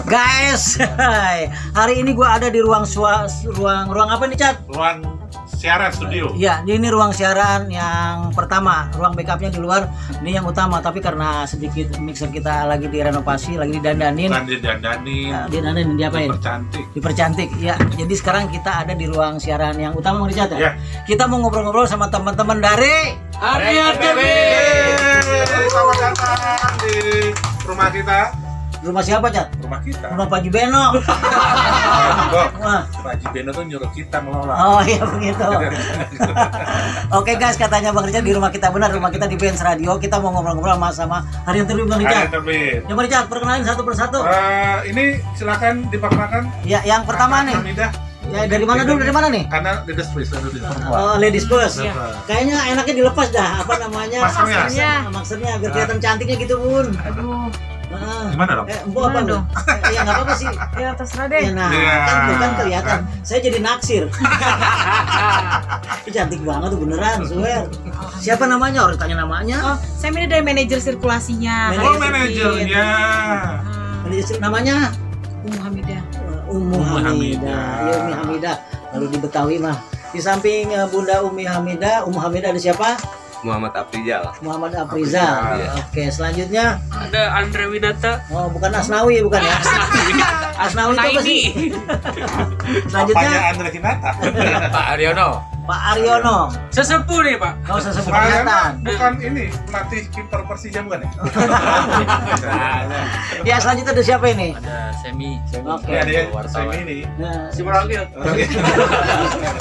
Guys, hari ini gua ada di ruang apa nih, Cat? Ruang siaran studio. Iya, ini ruang siaran yang pertama. Ruang backupnya di luar, ini yang utama. Tapi karena sedikit mixer kita lagi direnovasi, lagi didandanin. Bukan didandanin. Didandanin, diapain? Dipercantik. Dipercantik. Ya, jadi sekarang kita ada di ruang siaran yang utama, Cat ya? Ya. Kita mau ngobrol-ngobrol sama teman-teman dari Harian Selamat datang di rumah kita. Rumah siapa, Cat? Rumah kita. Rumah Pak Jibeno. Wah. Pak Jibeno tuh nyuruh kita ngelola. Oh iya begitu. Oke guys, katanya Bang Richard di rumah kita, benar, rumah kita di Benz Radio. Kita mau ngobrol-ngobrol sama Harian Terbit, Bang Richard. Harian Terbit. Coba Richard, perkenalin satu persatu. Ini silakan diperkenalkan. Ya, yang pertama nih. Hamidah. Ya, dari mana dulu? Dari mana nih? Karena ladies first, Oh, ladies first. Iya. Kayaknya enaknya dilepas dah. Apa namanya? Maskernya. Maksudnya biar kelihatan cantiknya gitu, Bun. Aduh, Gimana dong? Empuk apa dong? Ya nggak apa-apa sih. ya terserah deh. Ya, nah, Iya. kan kelihatan. Saya jadi naksir. Ih, cantik banget tuh beneran, swear. Siapa namanya? Orang tanya namanya. Oh, saya ini dari manajer sirkulasinya. Oh, manajernya. Manajer namanya Hamidah. Ummu Hamidah. Ya, Umi Hamidah. Lalu di Betawi mah. Di samping Bunda Ummu Hamidah ada siapa? Muhammad Afrizal. Muhammad Afrizal. Iya. Oke, selanjutnya. Ada Andre Winata. Oh, bukan Asnawi, bukan ya? Asnawi itu apa sih? Selanjutnya Apanya Andre Hinata? Pak Aryono. Pak Aryono. Sesepuh nih, Pak. Kau sesepuh Mariana kelihatan. bukan ini pelatih kiper Persija bukan ya? Ya, selanjutnya ada siapa ini? Ada Semi. Oke. Ya, dia wartawan. Semi ini. Nah, Si Merangkil.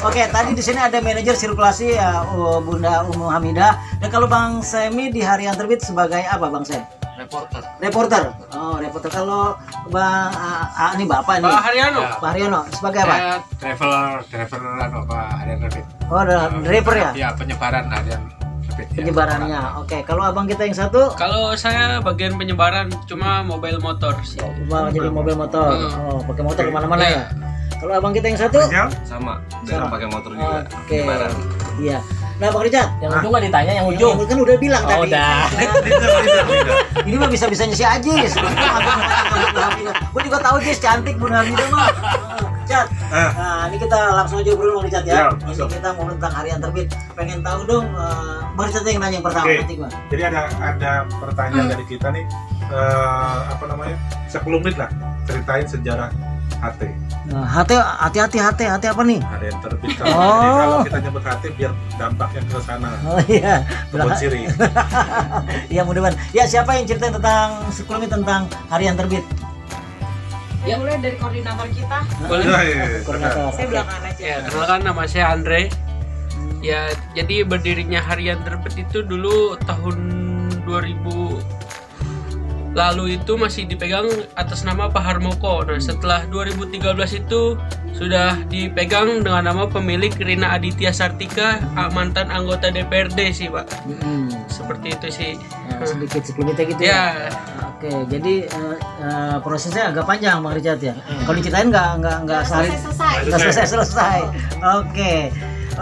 Oke, tadi di sini ada manajer sirkulasi ya, Bunda Ummu Hamidah. Dan kalau Bang Semi di Harian Terbit sebagai apa, Bang Sem? Reporter. Reporter. Oh, reporter. Kalau Bang ini Bapak nih. Pak Haryono. Pak Haryono sebagai apa? Driver Pak Harian Terbit. Oh, ada driver ya? Ya, penyebaran Harian Terbit. Penyebarannya. Oke, kalau abang kita yang satu Kalau saya bagian penyebaran cuma mobile motor sih. jadi mobil motor. Oh, pakai motor kemana-mana ya? Kalau abang kita yang satu? Rizal? Sama. Saya pakai motor juga. Oke. Penyebaran. Iya. Nah, Bang Richard, Yang ujung nggak ditanya, yang yang kan udah bilang tadi. udah. Ini mah bisa-bisanya si Ajis. Gue juga tahu Jis cantik Bunda Hamidah mah. Cat. Nah, ini kita langsung aja ngobrol Bang Richard ya. Ya, Ini masuk. kita mau tentang Harian Terbit. Pengen tahu dong Bang Richard yang nanya yang pertama Oke. nanti gua. Jadi ada pertanyaan dari kita nih, apa namanya? 10 menit lah ceritain sejarah HT. Nah, hati-hati apa nih? Harian Terbit. Oh. Jadi kalau kita nyebut HT biar dampaknya ke sana. Oh iya. Kebun sirih. Iya mudah-mudahan. Ya, siapa yang ceritain tentang sebelumnya tentang Harian Terbit? Ya, mulai dari koordinator kita. Boleh. Koordinator. Saya belakangan aja. Ya, kenalkan nama saya Andre. Ya, jadi berdirinya Harian Terbit itu dulu tahun 2000 lalu itu masih dipegang atas nama Pak Harmoko. Nah, setelah 2013 itu sudah dipegang dengan nama pemilik Rina Aditya Sartika, mantan anggota DPRD sih, Pak. Seperti itu sih. Nah, sedikit sekelumitnya gitu ya. Ya, Oke, jadi prosesnya agak panjang Bang Richard ya. Kalau diceritain nggak sehari, Selesai. nggak selesai.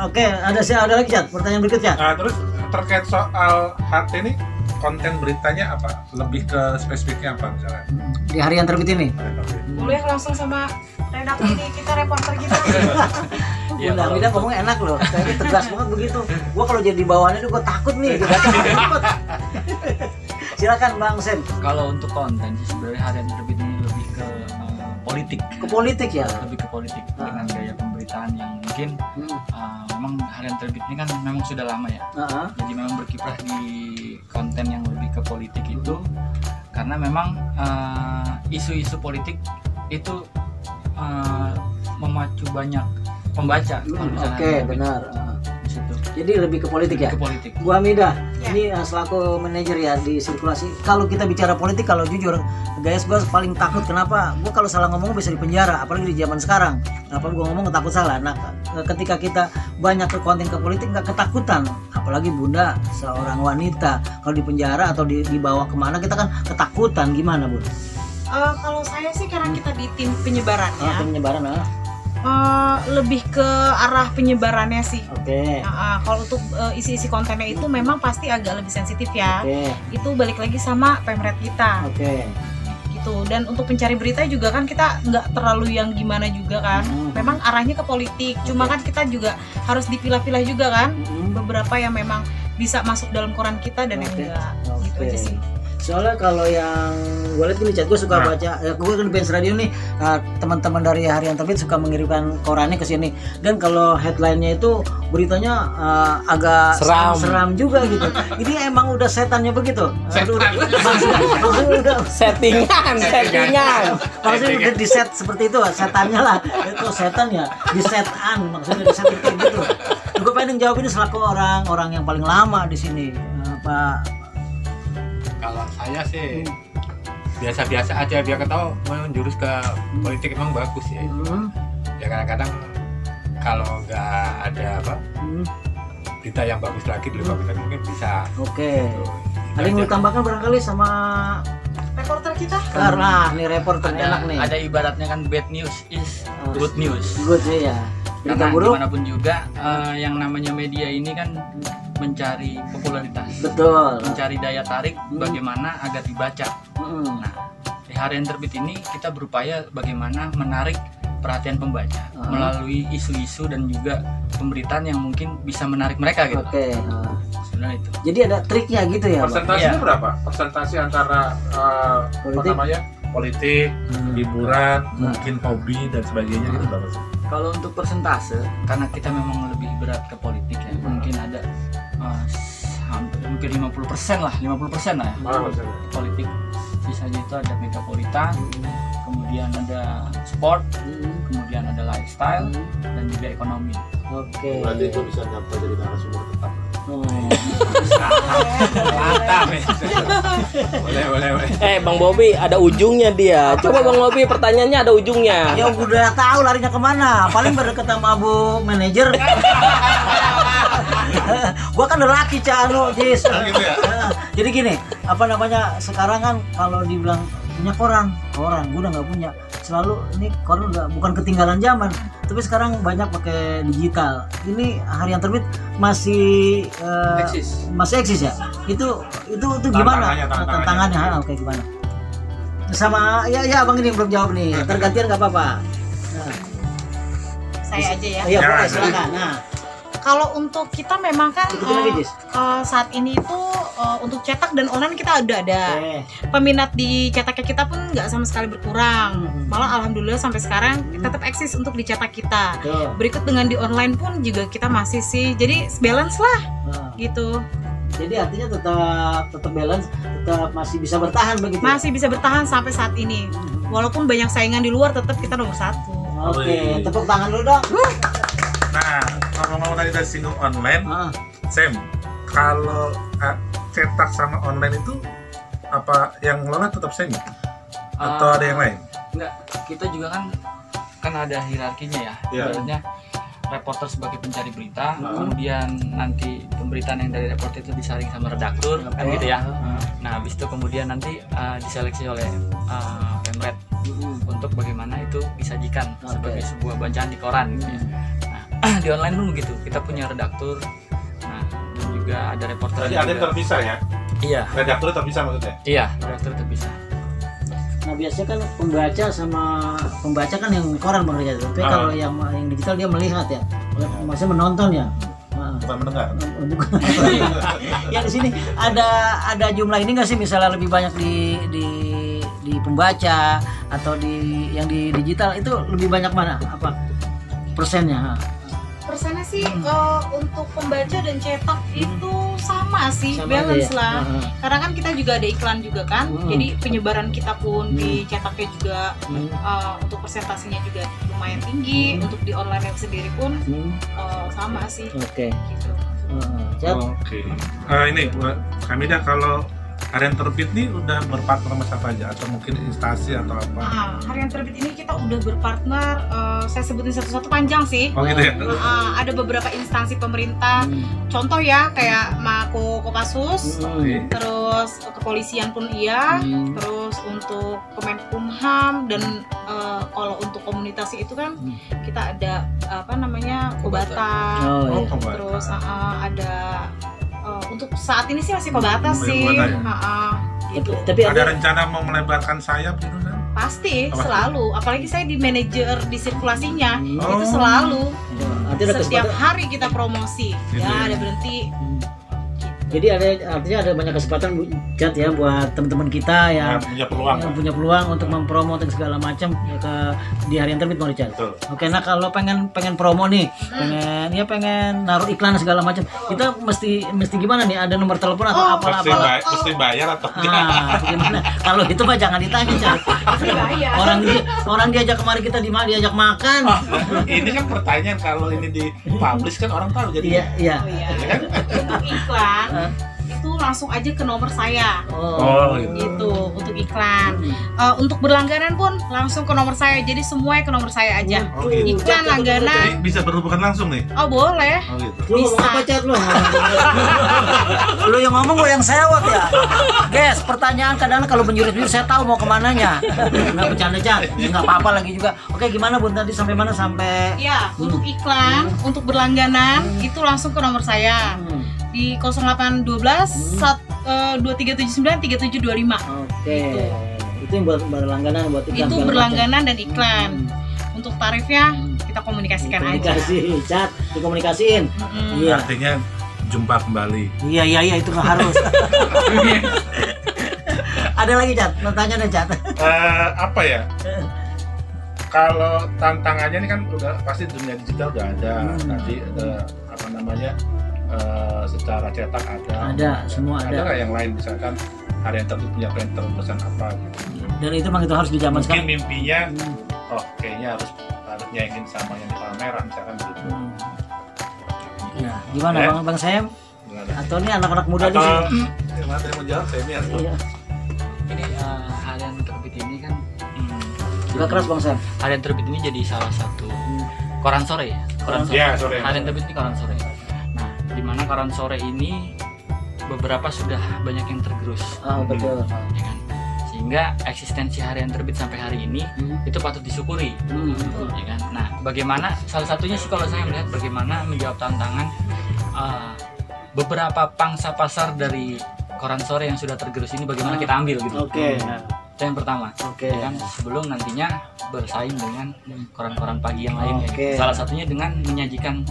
Oke, ada lagi Cat. Pertanyaan berikutnya. Nah, terus terkait soal HT ini, konten beritanya apa? Lebih ke spesifiknya apa misalnya? Di Harian Terbit ini. Boleh langsung sama redaksi ini, kita reporter kita. Ya, Bunda Hamidah ngomongnya enak loh. Kayaknya tegas banget begitu. Gua kalau jadi bawahannya tuh gua takut nih. Dibaca takut. Silakan Bang Sem. Kalau untuk konten sih sebenarnya Harian Terbit ini lebih ke politik, Ke politik ya. lebih ke politik dengan gaya pemberitaan yang mungkin memang Harian Terbit ini kan memang sudah lama ya. Jadi memang berkiprah di konten yang lebih ke politik itu karena memang isu-isu politik itu memacu banyak pembaca. Kalau misalnya Oke, Harian Terbit benar. di situ. Jadi lebih ke politik ya. Ke politik. Bu Hamidah, Ya. ini selaku manajer ya di sirkulasi. Kalau kita bicara politik, kalau jujur, guys, gue paling takut. Kenapa? Gue kalau salah ngomong bisa dipenjara, apalagi di zaman sekarang. Kenapa gue ngomong takut salah? Nah, ketika kita banyak ke konten ke politik, nggak ketakutan. Apalagi Bunda, seorang wanita, kalau dipenjara atau dibawa kemana, kita kan ketakutan. Gimana, Bu? Kalau saya sih karena kita di tim penyebarannya, Penyebaran, lebih ke arah penyebarannya sih. Oke. Kalau untuk isi-isi kontennya itu memang pasti agak lebih sensitif ya. Oke. Itu balik lagi sama pemret kita. Oke. gitu. Dan untuk pencari berita juga kan kita nggak terlalu yang gimana juga kan, memang arahnya ke politik, cuma kan kita juga harus dipilah-pilah juga kan, beberapa yang memang bisa masuk dalam koran kita dan yang enggak, gitu aja sih. Soalnya kalau yang gue lihat di chat, gue suka baca, gue kan di Benz Radio nih, teman-teman dari Harian Terbit suka mengirimkan korannya ke sini, dan kalau headline-nya itu beritanya agak seram juga gitu. Ini emang udah setannya begitu. Maksudnya udah settingan. Maksudnya udah di set seperti itu, setannya lah. Itu setan ya, di setan, maksudnya di set kayak gitu. Gue pengen jawab ini selaku orang yang paling lama di sini, Pak. Kalau saya sih biasa-biasa aja, biar ketahu menjurus ke politik emang bagus ya. Ya kadang-kadang kalau nggak ada berita yang bagus lagi, mungkin bisa. Oke. Ada yang mau tambahkan barangkali sama Reporter kita? Karena nih reporter enak nih. Ada ibaratnya kan bad news is good news. Good ya. Karena dimanapun juga yang namanya media ini kan mencari popularitas, betul, mencari daya tarik, bagaimana agar dibaca. Nah, di Harian Terbit ini kita berupaya bagaimana menarik perhatian pembaca melalui isu-isu dan juga pemberitaan yang mungkin bisa menarik mereka gitu. Oke. Sebenarnya itu. Jadi ada triknya gitu ya. Persentasenya berapa? Persentase antara apa namanya, politik, hiburan, mungkin hobi dan sebagainya gitu berapa sih? Kalau untuk persentase, karena kita memang lebih berat ke politik ya, mungkin ada hampir 50% lah, 50% lah ya. Politik. Sisanya itu ada metropolitan, kemudian ada sport, kemudian ada lifestyle, dan juga ekonomi. Oke. Berarti itu bisa dapat jadi narasumber tetap. Mantap. Boleh. Bang Bobi ada ujungnya dia. Coba Bang Bobi pertanyaannya ada ujungnya. Ya udah tahu larinya kemana. Paling berdekat sama Bu manajer. Gua kan lelaki Cano, Jis. Gitu ya? Jadi gini, apa namanya, sekarang kan kalau dibilang punya koran, gua udah nggak punya. Selalu ini koran udah bukan ketinggalan zaman, tapi sekarang banyak pakai digital. Ini Harian Terbit masih eksis ya. Itu gimana tantangannya? Oke, gimana? Sama ya Bang ini belum jawab nih. Tergantian nggak apa-apa. Nah. Saya aja ya. Iya, boleh, silakan. Nah, kalau untuk kita memang kan saat ini itu untuk cetak dan online kita udah ada. Peminat di cetaknya kita pun nggak sama sekali berkurang. Malah alhamdulillah sampai sekarang tetap eksis untuk dicetak kita. Berikut dengan di online pun juga kita masih sih. Jadi balance lah gitu. Jadi artinya tetap balance, tetap masih bisa bertahan begitu. Masih bisa bertahan sampai saat ini. Walaupun banyak saingan di luar, tetap kita nomor 1. Oke, tepuk tangan dulu dong. Nah, ngomong-ngomong tadi dari singgung online, Sam, kalau cetak sama online itu apa yang ngelola tetap Sam atau ada yang lain? Enggak, kita juga kan ada hierarkinya ya. Ibaratnya reporter sebagai pencari berita, kemudian nanti pemberitaan yang dari reporter itu disaring sama redaktur, kan gitu ya. Nah, habis itu kemudian nanti diseleksi oleh Pemret untuk bagaimana itu disajikan sebagai sebuah bacaan di koran gitu ya. Nah, di online pun begitu, kita punya redaktur, nah, dan juga ada reporter. Jadi ada yang terpisah ya? Iya. Redaktur terpisah maksudnya? Iya, redaktur terpisah. Nah, biasanya kan pembaca kan yang koran Bang Rizal. Tapi kalau yang digital dia melihat ya. Maksudnya menonton ya. Bukan mendengar. Ya di sini ada jumlah ini nggak sih, misalnya lebih banyak di pembaca atau yang di digital itu lebih banyak mana? Apa persennya? Persennya sih untuk pembaca dan cetak itu sama sih, sama balance ya? lah. Karena kan kita juga ada iklan juga kan, jadi penyebaran kita pun di cetaknya juga untuk persentasenya juga lumayan tinggi. Untuk di online sendiri pun sama sih. Oke. Gitu. Oke. Ini kami dah, kalau Harian Terbit nih udah berpartner sama siapa aja, atau mungkin instansi atau apa? Harian Terbit ini kita udah berpartner, saya sebutin satu-satu panjang sih. Oh gitu ya? Ada beberapa instansi pemerintah, contoh ya kayak Mako Kopassus, terus kepolisian pun iya, terus untuk Kemenkumham, dan kalau untuk komunitas itu kan kita ada apa namanya Kobata, terus ada untuk saat ini sih masih Kobata sih. gitu. Tapi Ada rencana mau melebarkan sayap gitu kan? Pasti selalu, apalagi saya di manajer di sirkulasinya Oh. itu selalu nanti ada setiap kesempatan. hari kita promosi, Gitu ya ya. ada berhenti. Jadi artinya ada banyak kesempatan Jat ya buat teman-teman kita Ya, yang punya peluang. yang punya peluang untuk mempromoting segala macam ya di harian terbit mau Richard. Betul. Oke, nah kalau pengen promo nih, pengen naruh iklan segala macam, kita mesti gimana nih? Ada nomor telepon atau apalah? Mesti bayar atau Gimana? Kalau itu mah jangan ditanya, Cak. Bayar. Orang diajak kemarin kita diajak makan. ini kan pertanyaan kalau ini di publish kan orang tahu jadi. Iya. Oh iya. Untuk iklan itu langsung aja ke nomor saya. Oh, Gitu untuk iklan. Untuk berlangganan pun langsung ke nomor saya. Jadi semuanya ke nomor saya aja. Oh, gitu. Iklan langganan. Jadi bisa berhubungan langsung nih. Oh boleh. Oh gitu. Lu ngomong apa, Cak, lu? Lu yang ngomong, lu yang sewot ya. Guys, pertanyaan kadang kalau menjurus-jurus saya tahu mau kemananya. Nggak bercanda, Cak. Nggak apa-apa lagi juga. Oke, gimana Bun tadi sampai mana? Sampai Ya, untuk iklan, untuk berlangganan itu langsung ke nomor saya di 0812 2379 3725. Oke. Itu yang buat berlangganan, buat iklan. Itu segala berlangganan dan iklan. Untuk tarifnya kita komunikasikan aja. Komunikasi, Chat, dikomunikasiin. Iya. Artinya jumpa kembali. Iya, itu nggak harus. Ada lagi, Chat? Mau tanya deh, Chat. Apa ya? Kalau tantangannya ini kan udah pasti dunia digital udah ada. Nanti apa namanya? Secara cetak Ada, semua Ada ada. nggak yang lain misalkan harian terbit punya printer pesan apa gitu. Dan itu memang itu harus di zaman Mungkin sekarang. mimpinya kayaknya harus nyaingin sama yang di pameran misalkan gitu. Nah, gimana Ya. Bang Sam? Gimana? Atau ini anak-anak muda di Atau sini? gimana yang mau jawab saya ini atau Iya. Ini harian terbit ini kan Gak keras Bang Sam. harian terbit ini jadi salah satu koran sore ya. Koran sore. Ya, sore. Harian terbit ini koran sore. Nah, di mana koran sore ini beberapa sudah banyak yang tergerus. Betul. Ya kan? Sehingga eksistensi harian terbit sampai hari ini itu patut disyukuri. Ya kan? Nah, bagaimana salah satunya sih kalau saya melihat bagaimana menjawab tantangan beberapa pangsa pasar dari koran sore yang sudah tergerus ini bagaimana kita ambil gitu. Oke. Itu yang pertama. Oke. Ya kan? Sebelum nantinya bersaing dengan koran-koran pagi yang lainnya. Oke. Salah satunya dengan menyajikan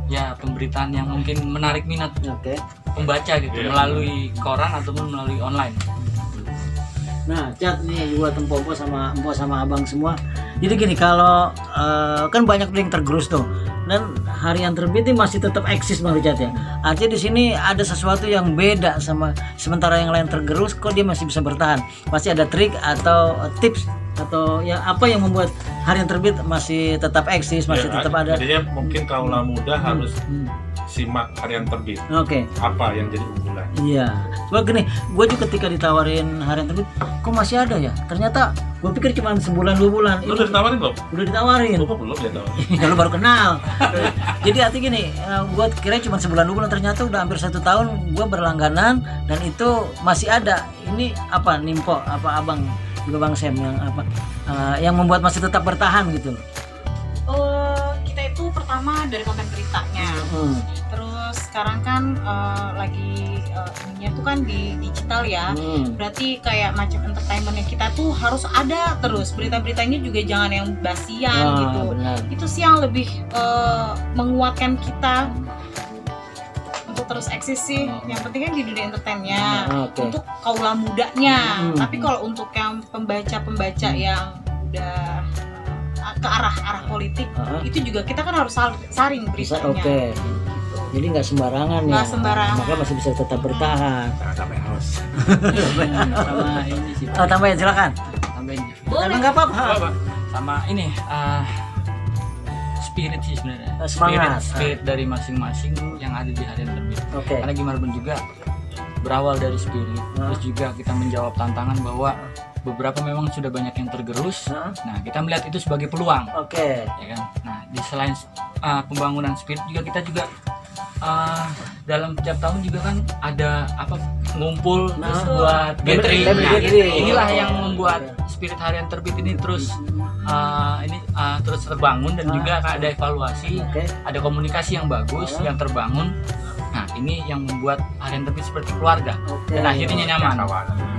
ya pemberitaan yang mungkin menarik minat Oke. pembaca gitu Iya. melalui koran ataupun melalui online. Nah, Chat nih buat Empo sama Abang semua. Jadi gini, kalau kan banyak yang tergerus tuh. Dan harian terbit ini masih tetap eksis Bang Richard ya. Artinya di sini ada sesuatu yang beda sama sementara yang lain tergerus kok dia masih bisa bertahan. Pasti ada trik atau tips atau ya apa yang membuat harian terbit masih tetap eksis, masih tetap ada. Jadinya mungkin kaula muda harus simak harian terbit. Oke. Apa yang jadi unggulan? Iya. Coba gini, gue juga ketika ditawarin harian terbit, kok masih ada ya? Ternyata gue pikir cuma sebulan 2 bulan. Lu udah ditawarin belum? Udah ditawarin. Lu kok belum ya tawarin? Ya lu baru kenal. Jadi artinya gini, gue kira cuma sebulan 2 bulan, ternyata udah hampir 1 tahun gue berlangganan dan itu masih ada. Ini apa Nimpo, apa Abang juga Bang Sam yang apa yang membuat masih tetap bertahan gitu. Kita itu pertama dari konten beritanya. Terus sekarang kan lagi ininya tuh kan di digital ya. Berarti kayak macam entertainmentnya kita tuh harus ada terus. Berita-beritanya juga jangan yang basian gitu. Benar. Itu sih yang lebih menguatkan kita untuk terus eksis sih. Yang penting kan di dunia entertainnya. Untuk kaula mudanya. Tapi kalau untuk yang pembaca-pembaca yang udah ke arah politik, itu juga kita kan harus saring beritanya. Oke. Jadi nggak sembarangan ya. Nggak sembarangan. Maka masih bisa tetap bertahan. Sampai haus. Sama ini sih. Tambahin silakan. Tambahin. Emang nggak apa-apa. Sama ini spirit sih sebenarnya. Semangat. Spirit dari masing-masing yang ada di harian terbit. Oke. Karena gimana pun juga berawal dari spirit, terus juga kita menjawab tantangan bahwa beberapa memang sudah banyak yang tergerus. Nah, kita melihat itu sebagai peluang. Oke. Ya kan? Nah, di selain pembangunan spirit juga kita juga dalam setiap tahun juga kan ada apa ngumpul terus buat gathering. Nah, inilah yang membuat spirit harian terbit ini terus terus terbangun dan juga ada evaluasi, ada komunikasi yang bagus yang terbangun. Nah, ini yang membuat harian terbit seperti keluarga dan akhirnya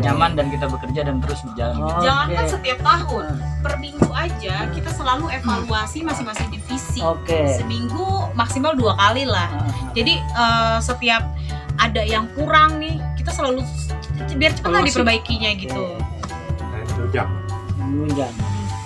nyaman dan kita bekerja dan terus berjalan. Jangankan setiap tahun, per minggu aja kita selalu evaluasi masing-masing divisi. Seminggu maksimal 2 kali lah. Jadi setiap ada yang kurang nih, kita selalu biar cepat lah diperbaikinya gitu.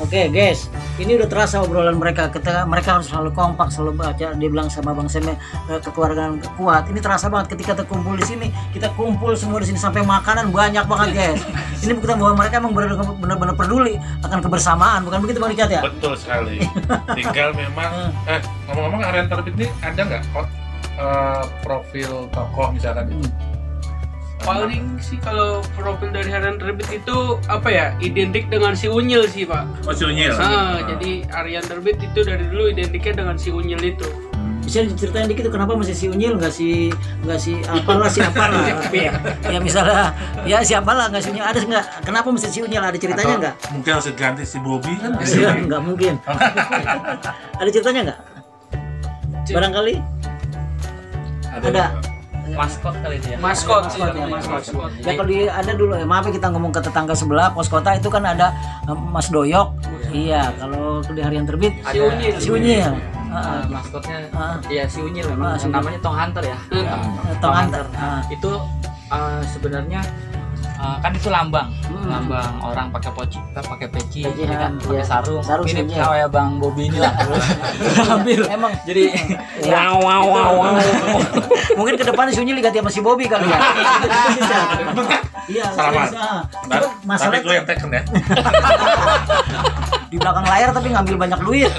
Oke guys, ini udah terasa obrolan mereka. Mereka harus selalu kompak, selalu baca. Dia bilang sama Bang Sem, kekeluargaan kuat. Ini terasa banget ketika terkumpul di sini. Kita kumpul semua di sini sampai makanan banyak banget guys. Ini bukti bahwa mereka emang benar-benar peduli akan kebersamaan, bukan begitu Bang Richard ya? Betul sekali. Tinggal memang, ngomong-ngomong harian terbit ini ada nggak profil tokoh misalkan itu? Paling sih kalau profil dari harian terbit itu apa ya, identik dengan si Unyil sih Pak. Oh si Unyil. Jadi harian terbit itu dari dulu identiknya dengan si Unyil itu. Bisa diceritain dikit kenapa masih si Unyil, nggak si apalah ya misalnya ya siapalah nggak si Unyil, ada nggak, kenapa masih si Unyil, ada ceritanya nggak? Mungkin harus ganti si Bobby kan? Nggak mungkin. Ada ceritanya nggak? Barangkali ada. Maskot kali itu ya. Maskot. Ya kalau ada dulu maaf ya, kita ngomong ke tetangga sebelah pos kota itu kan ada Mas Doyok. Iya, kalau di harian terbit si Unyil. Maskotnya ya si Unyil memang namanya Tong Hunter ya. Tong Hunter. Itu sebenarnya kan itu lambang orang pakai peci kan pakai sarung mirip kayak Bang Bobby ini lah. Ambil emang jadi wow. Mungkin ke depan si Unyil diganti sama si Bobby kali ya. Iya, masalah itu yang teken ya. Di belakang layar tapi ngambil banyak duit.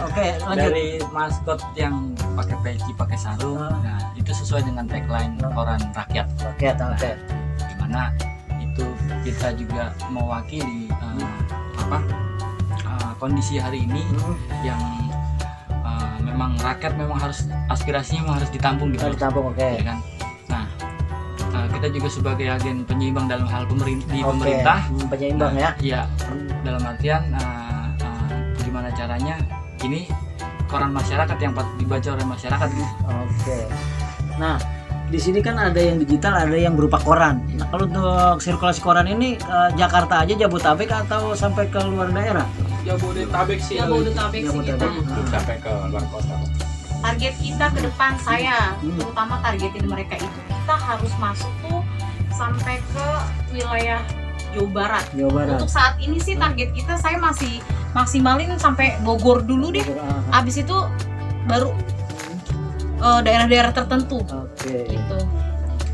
Oke, lanjut. Dari maskot yang pakai peci, pakai sarung, nah itu sesuai dengan tagline koran rakyat. Dimana itu kita juga mewakili kondisi hari ini yang memang rakyat memang harus aspirasinya memang harus ditampung gitu. Ya kan? Nah, kita juga sebagai agen penyeimbang dalam hal pemerintah. Penyeimbang ya. Iya, dalam artian gimana caranya ini koran masyarakat yang dibaca oleh masyarakat gitu. Nah, di sini kan ada yang digital, ada yang berupa koran. Nah, kalau untuk sirkulasi koran ini Jakarta aja, Jabodetabek atau sampai ke luar daerah? Jabodetabek sih. Jabodetabek sih kita. Sampai ke luar kota. Target kita ke depan terutama targetin mereka itu kita harus masuk tuh sampai ke wilayah Jawa Barat. Untuk saat ini sih target kita saya masih maksimalin sampai Bogor dulu deh. Abis itu baru daerah-daerah tertentu. Gitu.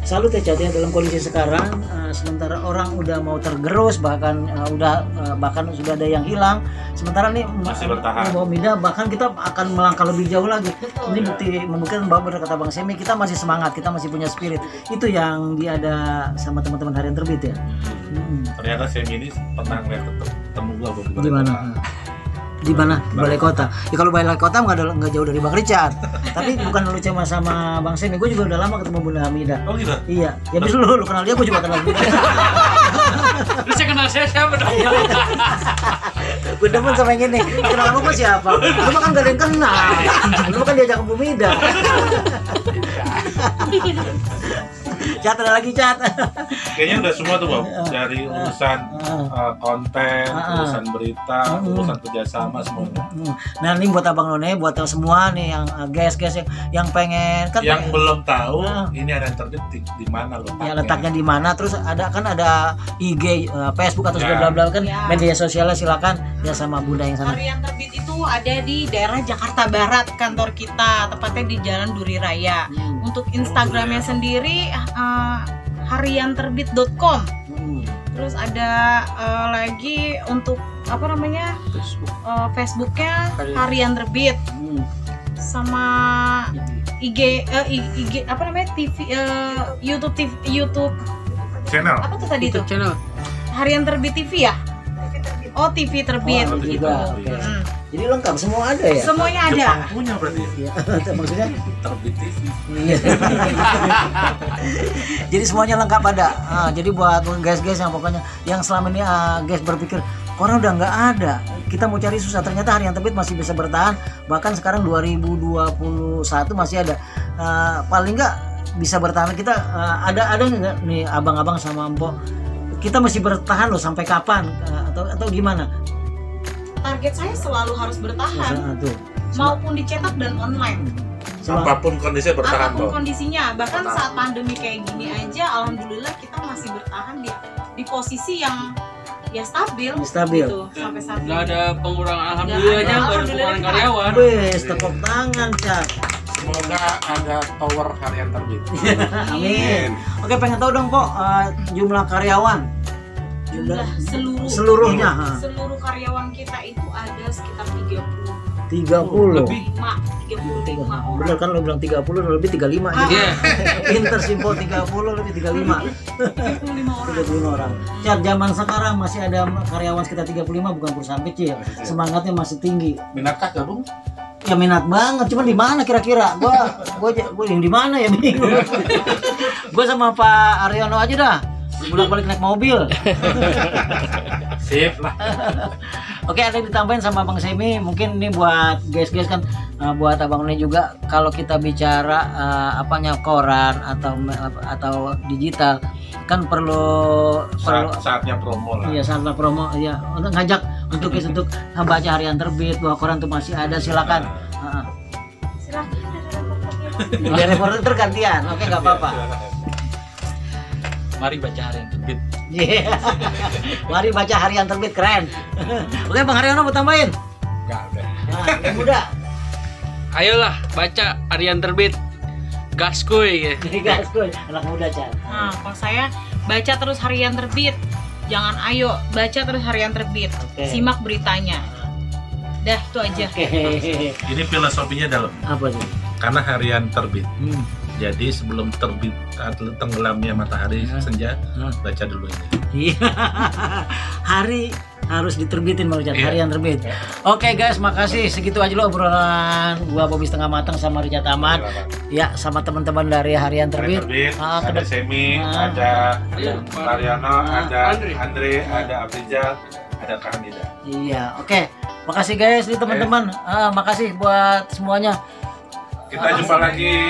Salut ya Cat, dalam kondisi sekarang sementara orang udah mau tergerus bahkan bahkan sudah ada yang hilang, sementara nih masih bertahan. Mida bahkan kita akan melangkah lebih jauh lagi. Ini bukti membuktikan bahwa benar kata Bang Semi, kita masih semangat, kita masih punya spirit. Itu yang ada sama teman-teman harian terbit ya. Ternyata Semi ini pernah ngeliat ketemu gua di mana? Di mana? Balai Kota. Ya kalau Balai Kota nggak jauh dari Bang Richard. Tapi bukan lu cuma sama Bang Semi, gue juga udah lama ketemu Bunda Hamidah. Oh gitu? Iya. Ya dulu lu kenal dia, gue juga kenal dia. Lu kenal saya siapa dong? Gue demen sama yang ini. Kenal lu siapa? Lu mah kan gak ada yang kenal. Lu mah kan diajak ke Bumi dah. Cat, ada lagi Cat. Kayaknya udah semua tuh Bang, dari urusan konten, urusan berita, urusan kerjasama semuanya. Nah ini buat Abang None, buat semua nih yang guys yang pengen kan yang belum tahu ini ada yang terbit di mana letaknya. Ya letaknya di mana, terus ada IG, Facebook atau bla bla kan media sosialnya, silakan ya sama Bunda yang sana. Harian terbit itu ada di daerah Jakarta Barat, kantor kita tepatnya di Jalan Duri Raya. Untuk Instagramnya sendiri harianterbit.com. Terus ada lagi untuk apa namanya Facebooknya Harian Terbit, sama IG apa namanya YouTube channel. Apa tuh tadi tuh? Channel Harian Terbit TV ya? Oh, TV Terbit gitu. Jadi lengkap, semua ada ya? Semuanya ada. Jepang punya berarti ya? Maksudnya? Terbit TV. Jadi semuanya lengkap ada. Jadi buat guys-guys yang pokoknya yang selama ini guys berpikir orang udah nggak ada, kita mau cari susah, ternyata Harian Terbit masih bisa bertahan. Bahkan sekarang 2021 masih ada. Paling nggak bisa bertahan kita ada nggak nih abang-abang sama Mpok, kita masih bertahan loh sampai kapan atau gimana? Target saya selalu harus bertahan, maupun dicetak dan online. Apapun kondisinya bertahan. Apapun kondisinya, bahkan saat pandemi kayak gini aja, alhamdulillah kita masih bertahan di posisi yang ya stabil. Gitu, sampai saat ini. Nggak ada pengurangan, alhamdulillahnya nggak ada pengurangan karyawan. Wes, tepuk tangan, Cak. Semoga ada tower harian terbit. Amin. Oke, pengen tahu dong, Pok, jumlah karyawan. Jumlah Seluruhnya. Seluruh karyawan kita itu ada sekitar 30 lebih 35 orang. Bener kan lo bilang 30 lebih 35 jadi pinter sih Po, 30 lebih 35 35 orang. Cat, zaman sekarang masih ada karyawan sekitar 35, bukan perusahaan kecil. Semangatnya masih tinggi. Minatkah gabung? Ya minat banget, cuman di mana kira-kira? Gua yang di mana ya bingung. Gua sama Pak Aryono aja dah. Bolak-balik naik mobil. Sip lah. Oke, ada yang ditambahin sama Bang Semi, mungkin ini buat guys-guys kan, buat abang ini juga, kalau kita bicara apanya koran atau digital kan perlu saatnya promo lah. Iya, saatnya promo ya, untuk ngajak untuk guys untuk baca harian terbit bahwa koran tuh masih ada, silakan. Silakan ada reporter gantian. Oke, nggak apa-apa. Mari baca harian terbit. Mari baca harian terbit, keren. Oke, Bang Haryono mau tambahin? Enggak, udah. Yang muda. Ayolah baca harian terbit. Gaskuy ya. Gaskuy, anak muda, Chan. Nah, kalau saya baca terus harian terbit. Jangan ayo, baca terus harian terbit. Simak beritanya. Dah, itu aja. Ini filosofinya dalam. Apa sih? Karena harian terbit. Jadi sebelum terbit tenggelamnya matahari senja, baca dulu ini. Iya. Hari harus diterbitin baru harian terbit. Oke guys, makasih. Segitu aja lo obrolan gua Bobby setengah matang sama Richard Ahmad. Ya, sama teman-teman dari harian terbit. Ada Semi, ada Mariano, ada Andre, ada Afrizal, ada Kamida. Iya, oke. Makasih guys nih teman-teman. Makasih buat semuanya. Kita jumpa lagi.